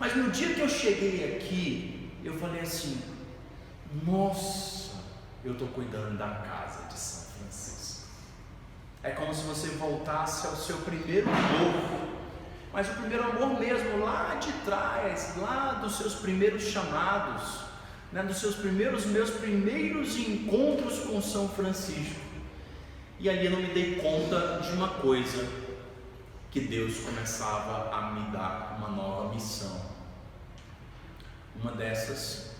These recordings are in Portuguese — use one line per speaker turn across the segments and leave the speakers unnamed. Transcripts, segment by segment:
Mas no dia que eu cheguei aqui, eu falei assim: nossa, eu estou cuidando da casa de São Francisco. É como se você voltasse ao seu primeiro amor, mas o primeiro amor mesmo, lá de trás, lá dos seus primeiros chamados, né, dos meus primeiros encontros com São Francisco. E ali eu não me dei conta de uma coisa, que Deus começava a me dar uma nova missão. Uma dessas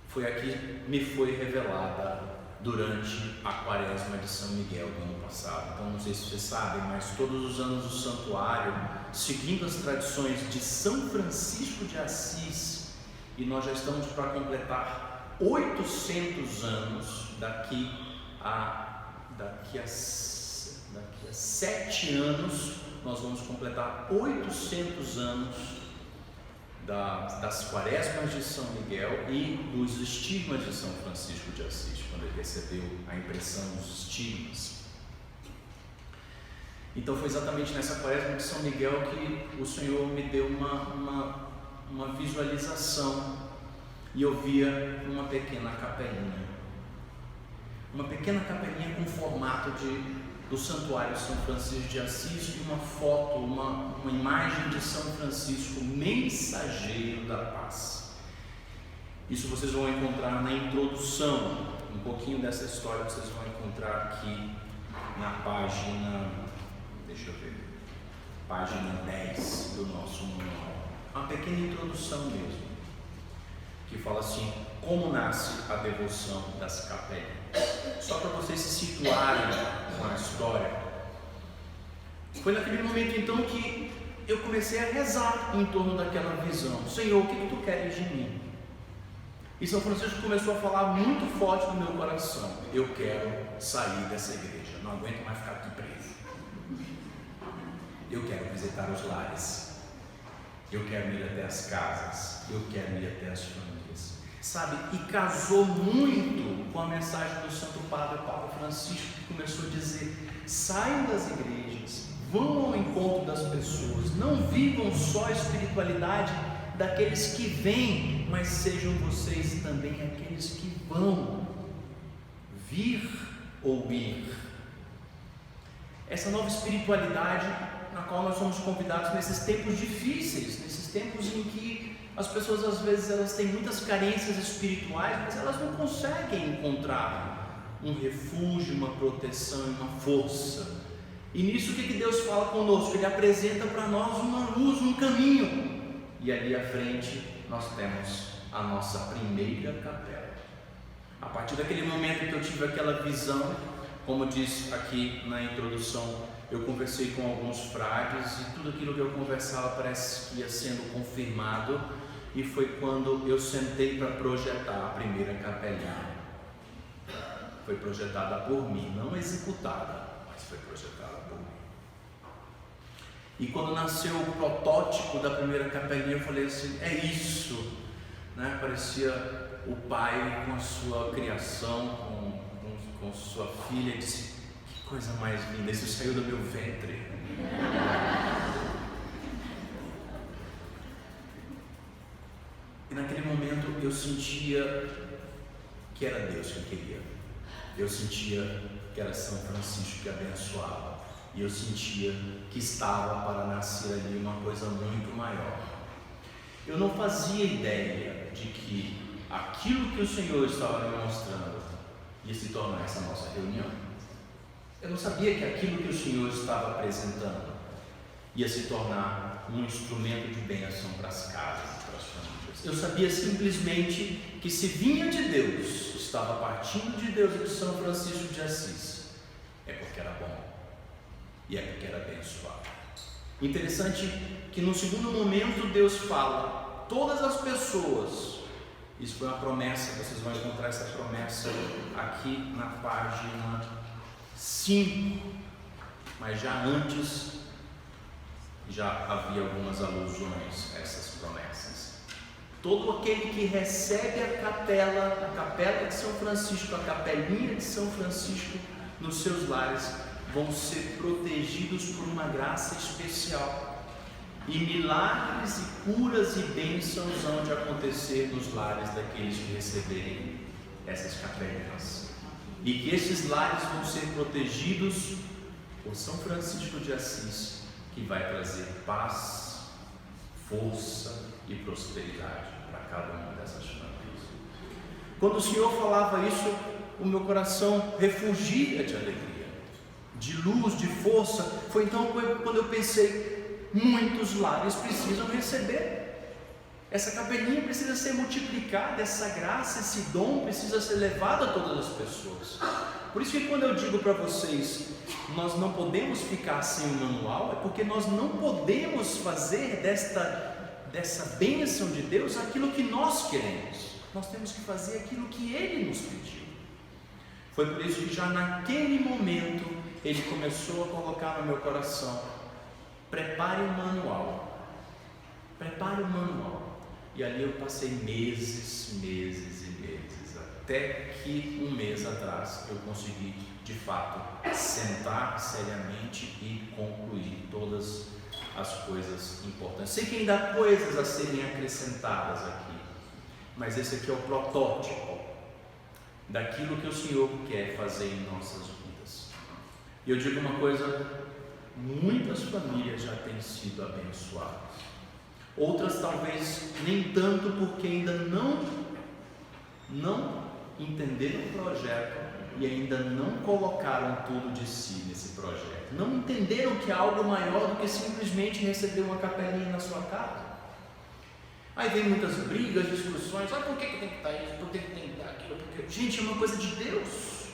foi a que me foi revelada durante a quaresma de São Miguel do ano passado. Então não sei se vocês sabem, mas todos os anos o santuário, seguindo as tradições de São Francisco de Assis, e nós já estamos para completar 800 anos, daqui a 7 anos, nós vamos completar 800 anos das quaresmas de São Miguel e dos estigmas de São Francisco de Assis, quando ele recebeu a impressão dos estigmas. Então foi exatamente nessa quaresma de São Miguel que o Senhor me deu uma visualização, e eu via uma pequena capelinha com formato do santuário São Francisco de Assis, e uma foto, uma imagem de São Francisco, mensageiro da paz. Isso vocês vão encontrar na introdução, um pouquinho dessa história vocês vão encontrar aqui na página, página 10 do nosso manual. Uma pequena introdução mesmo, que fala assim: como nasce a devoção das capelinhas. Só para vocês se situarem com a história. Foi naquele momento então que eu comecei a rezar em torno daquela visão: Senhor, o que tu queres de mim? E São Francisco começou a falar muito forte no meu coração: eu quero sair dessa igreja, não aguento mais ficar aqui preso. Eu quero visitar os lares, eu quero ir até as casas, eu quero ir até as famílias, sabe? E casou muito com a mensagem do Santo Padre Papa Francisco, que começou a dizer: saiam das igrejas, vão ao encontro das pessoas, não vivam só a espiritualidade daqueles que vêm, mas sejam vocês também aqueles que vão vir ou ir. Essa nova espiritualidade na qual nós somos convidados nesses tempos difíceis, nesses tempos em que as pessoas às vezes elas têm muitas carências espirituais, mas elas não conseguem encontrar um refúgio, uma proteção e uma força. E nisso o que Deus fala conosco? Ele apresenta para nós uma luz, um caminho, e ali à frente nós temos a nossa primeira capela. A partir daquele momento que eu tive aquela visão, como diz aqui na introdução, eu conversei com alguns frades, e tudo aquilo que eu conversava parece que ia sendo confirmado, e foi quando eu sentei para projetar a primeira capelinha. Foi projetada por mim, não executada, mas foi projetada por mim. E quando nasceu o protótipo da primeira capelinha, eu falei assim: é isso, né? Parecia o pai com a sua criação, com sua filha, e disse: que coisa mais linda, isso saiu do meu ventre. E naquele momento eu sentia que era Deus que queria. Eu sentia que era São Francisco que abençoava. E eu sentia que estava para nascer ali uma coisa muito maior. Eu não fazia ideia de que aquilo que o Senhor estava me mostrando ia se tornar essa nossa reunião. Eu não sabia que aquilo que o Senhor estava apresentando ia se tornar um instrumento de bênção para as casas e para as famílias. Eu sabia simplesmente que se vinha de Deus, estava partindo de Deus e de São Francisco de Assis, é porque era bom e é porque era abençoado. Interessante que no segundo momento Deus fala: todas as pessoas. Isso foi uma promessa, vocês vão encontrar essa promessa aqui na página 5, mas já antes já havia algumas alusões a essas promessas. Todo aquele que recebe a capela de São Francisco, a capelinha de São Francisco nos seus lares, vão ser protegidos por uma graça especial. e milagres e curas e bênçãos hão de acontecer nos lares daqueles que receberem essas capelinhas, e que esses lares vão ser protegidos por São Francisco de Assis, que vai trazer paz, força e prosperidade para cada uma dessas famílias. Quando o Senhor falava isso, o meu coração refugia de alegria, de luz, de força. Foi então quando eu pensei: muitos lares precisam receber, essa capelinha precisa ser multiplicada, essa graça, esse dom precisa ser levado a todas as pessoas. Por isso que quando eu digo para vocês, nós não podemos ficar sem o manual, é porque nós não podemos fazer dessa bênção de Deus aquilo que nós queremos. Nós temos que fazer aquilo que Ele nos pediu. Foi por isso que já naquele momento Ele começou a colocar no meu coração: prepare o manual, prepare o manual. E ali eu passei meses e meses, até que um mês atrás eu consegui de fato sentar seriamente e concluir todas as coisas importantes. Sei que ainda há coisas a serem acrescentadas aqui, mas esse aqui é o protótipo daquilo que o Senhor quer fazer em nossas vidas. E eu digo uma coisa: muitas famílias já têm sido abençoadas, outras talvez nem tanto, porque ainda não entenderam o projeto e ainda não colocaram tudo de si nesse projeto, não entenderam que é algo maior do que simplesmente receber uma capelinha na sua casa. Aí vem muitas brigas, discussões: por que tem que estar isso, por que tem que estar aquilo, porque... Gente, é uma coisa de Deus,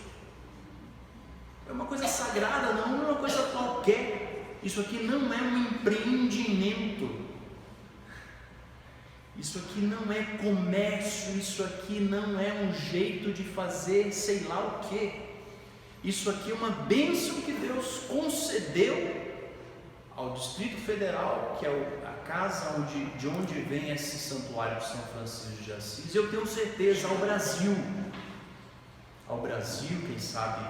é uma coisa sagrada, não é uma coisa qualquer. Isso aqui não é um empreendimento, isso aqui não é comércio, isso aqui não é um jeito de fazer sei lá o que. Isso aqui é uma bênção que Deus concedeu ao Distrito Federal, que é a casa de onde vem esse santuário de São Francisco de Assis. Eu tenho certeza, ao Brasil, quem sabe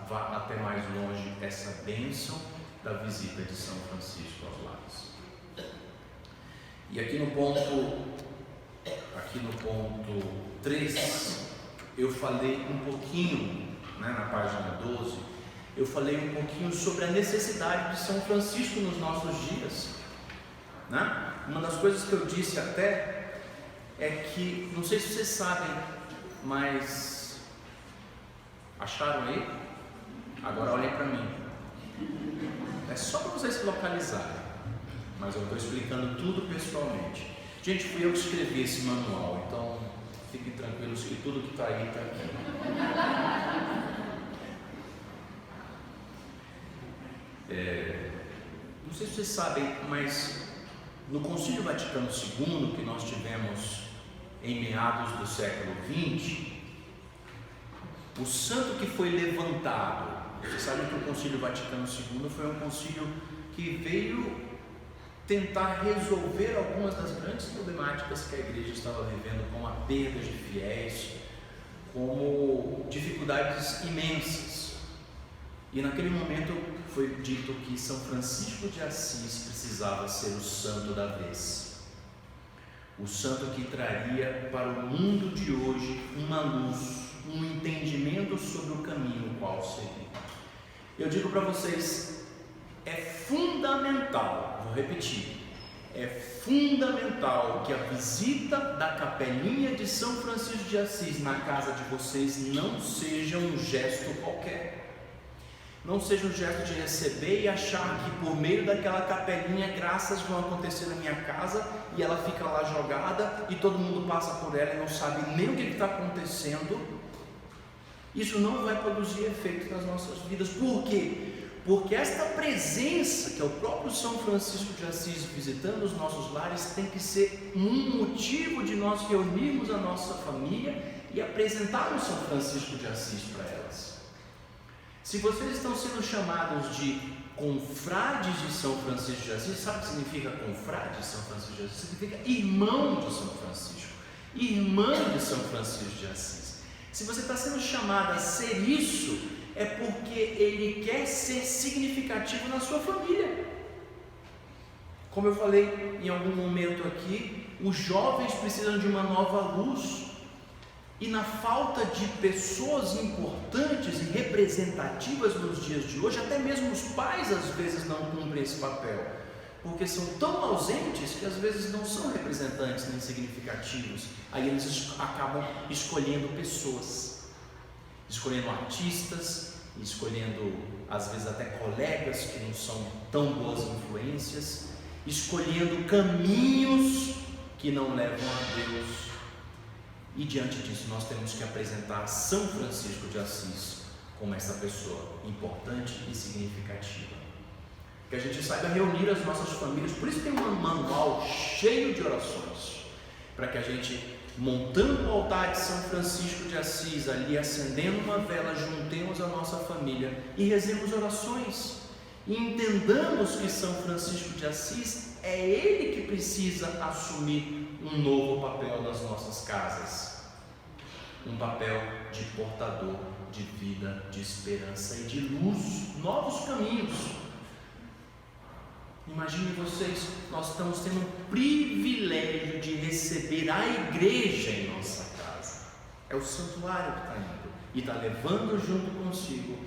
vá até mais longe essa bênção da visita de São Francisco aos lares. E aqui no ponto 3, eu falei um pouquinho, na página 12, eu falei um pouquinho sobre a necessidade de São Francisco nos nossos dias, Uma das coisas que eu disse até é que, não sei se vocês sabem, mas acharam aí? Agora olhem para mim, é só para vocês se localizarem, mas eu estou explicando tudo pessoalmente. Gente, fui eu que escrevi esse manual, então fiquem tranquilos que tudo que está aí está aqui. Não sei se vocês sabem, mas no Concílio Vaticano II, que nós tivemos em meados do século XX, o santo que foi levantado, vocês sabem que o Concílio Vaticano II foi um concílio que veio tentar resolver algumas das grandes problemáticas que a igreja estava vivendo, como a perda de fiéis, como dificuldades imensas. E naquele momento foi dito que São Francisco de Assis precisava ser o santo da vez, o santo que traria para o mundo de hoje uma luz, um entendimento sobre o caminho no qual seguir. Eu digo para vocês, é fundamental, vou repetir, é fundamental que a visita da capelinha de São Francisco de Assis na casa de vocês não seja um gesto qualquer. Não seja um gesto de receber e achar que por meio daquela capelinha graças vão acontecer na minha casa e ela fica lá jogada e todo mundo passa por ela e não sabe nem o que está acontecendo. Isso não vai produzir efeito nas nossas vidas. Por quê? Porque esta presença, que é o próprio São Francisco de Assis visitando os nossos lares, tem que ser um motivo de nós reunirmos a nossa família e apresentarmos São Francisco de Assis para elas. Se vocês estão sendo chamados de confrades de São Francisco de Assis, sabe o que significa confrade de São Francisco de Assis? Significa irmão de São Francisco, irmã de São Francisco de Assis. Se você está sendo chamado a ser isso, é porque ele quer ser significativo na sua família. Como eu falei em algum momento aqui, os jovens precisam de uma nova luz, e na falta de pessoas importantes e representativas nos dias de hoje, até mesmo os pais às vezes não cumprem esse papel, porque são tão ausentes que às vezes não são representantes nem significativos. Aí eles acabam escolhendo pessoas, escolhendo artistas, escolhendo às vezes até colegas que não são tão boas influências, escolhendo caminhos que não levam a Deus. E diante disso nós temos que apresentar São Francisco de Assis como essa pessoa importante e significativa, que a gente saiba reunir as nossas famílias. Por isso tem um manual cheio de orações, para que a gente, montando o altar de São Francisco de Assis, ali acendendo uma vela, juntemos a nossa família e rezemos orações, e entendamos que São Francisco de Assis é ele que precisa assumir um novo papel nas nossas casas, um papel de portador de vida, de esperança e de luz, novos caminhos. Imagine vocês, nós estamos tendo o privilégio de receber a igreja em nossa casa, é o santuário que está indo e está levando junto consigo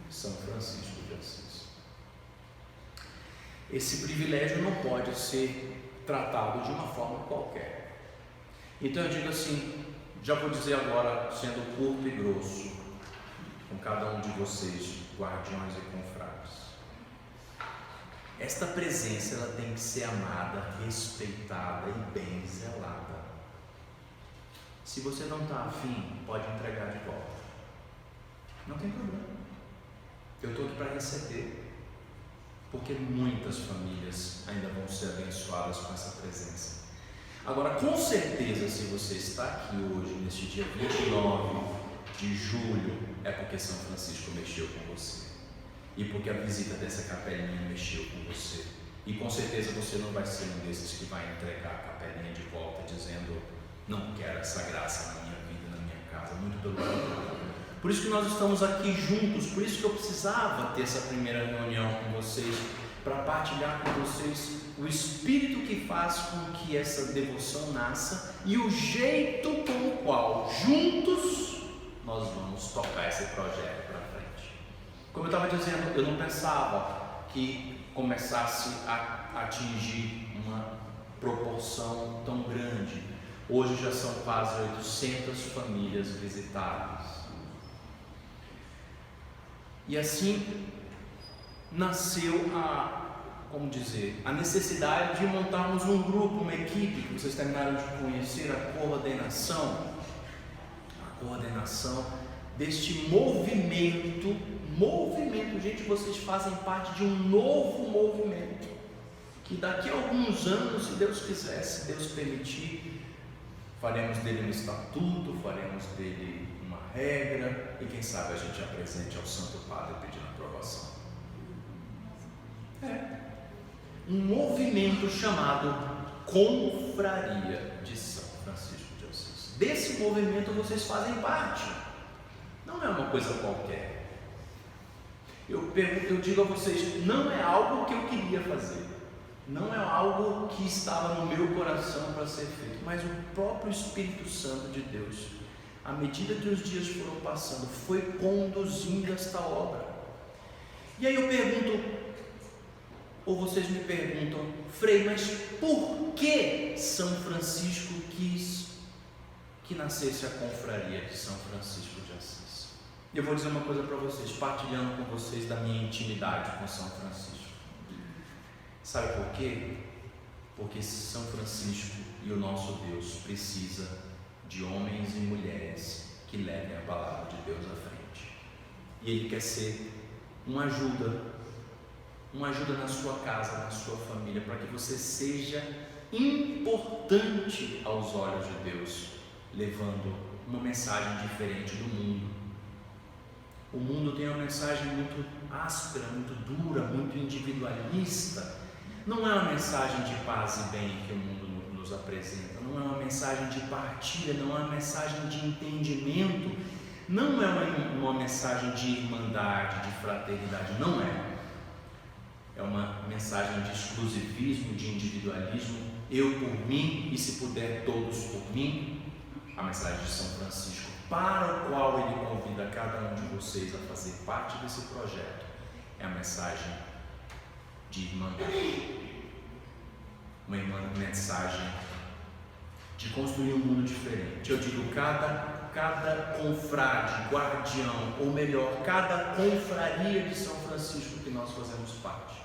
São Francisco de Assis. Esse privilégio não pode ser tratado de uma forma qualquer. Então eu digo assim, já vou dizer agora, sendo curto e grosso, com cada um de vocês, guardiões e confrades, esta presença ela tem que ser amada, respeitada e bem zelada. Se você não está afim, pode entregar de volta, não tem problema. Eu estou aqui para receber, porque muitas famílias ainda vão ser abençoadas com essa presença. Agora, com certeza, se você está aqui hoje, neste dia 29 de julho, é porque São Francisco mexeu com você, e porque a visita dessa capelinha mexeu com você, e com certeza você não vai ser um desses que vai entregar a capelinha de volta dizendo: não quero essa graça na minha vida, na minha casa. Muito pelo contrário. Por isso que nós estamos aqui juntos, por isso que eu precisava ter essa primeira reunião com vocês, para partilhar com vocês o espírito que faz com que essa devoção nasça e o jeito com o qual juntos nós vamos tocar esse projeto para frente. Como eu estava dizendo, eu não pensava que começasse a atingir uma proporção tão grande. Hoje já são quase 800 famílias visitadas. E assim nasceu a necessidade de montarmos um grupo, uma equipe, que vocês terminaram de conhecer, a coordenação deste movimento, gente, vocês fazem parte de um novo movimento, que daqui a alguns anos, se Deus quiser, se Deus permitir, faremos dele um estatuto, faremos dele uma regra, e quem sabe a gente apresente ao Santo Padre pedindo aprovação. Um movimento chamado Confraria de São Francisco de Assis. Desse movimento vocês fazem parte, não é uma coisa qualquer. Eu digo a vocês, não é algo que eu queria fazer, não é algo que estava no meu coração para ser feito, mas o próprio Espírito Santo de Deus, à medida que os dias foram passando, foi conduzindo esta obra. E aí eu pergunto, ou vocês me perguntam: Frei, mas por que São Francisco quis que nascesse a confraria de São Francisco de Assis? Eu vou dizer uma coisa para vocês, partilhando com vocês da minha intimidade com São Francisco. Sabe por quê? Porque São Francisco e o nosso Deus precisa de homens e mulheres que levem a palavra de Deus à frente. E Ele quer ser uma ajuda na sua casa, na sua família, para que você seja importante aos olhos de Deus, levando uma mensagem diferente do mundo. O mundo tem uma mensagem muito áspera, muito dura, muito individualista. Não é uma mensagem de paz e bem que o mundo nos apresenta, não é uma mensagem de partilha, não é uma mensagem de entendimento, não é uma mensagem de irmandade, de fraternidade, não é. é uma mensagem de exclusivismo, de individualismo, eu por mim e se puder todos por mim. A mensagem de São Francisco, para o qual ele convida cada um de vocês a fazer parte desse projeto, é a mensagem de irmandade, uma mensagem de construir um mundo diferente. Eu digo, cada confrade, guardião, ou melhor, cada confraria de São Francisco que nós fazemos parte,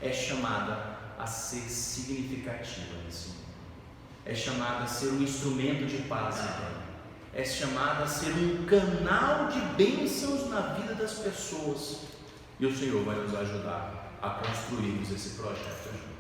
é chamada a ser significativa nesse mundo, é chamada a ser um instrumento de paz e bem, é chamada a ser um canal de bênçãos na vida das pessoas, e o Senhor vai nos ajudar a construirmos esse projeto juntos.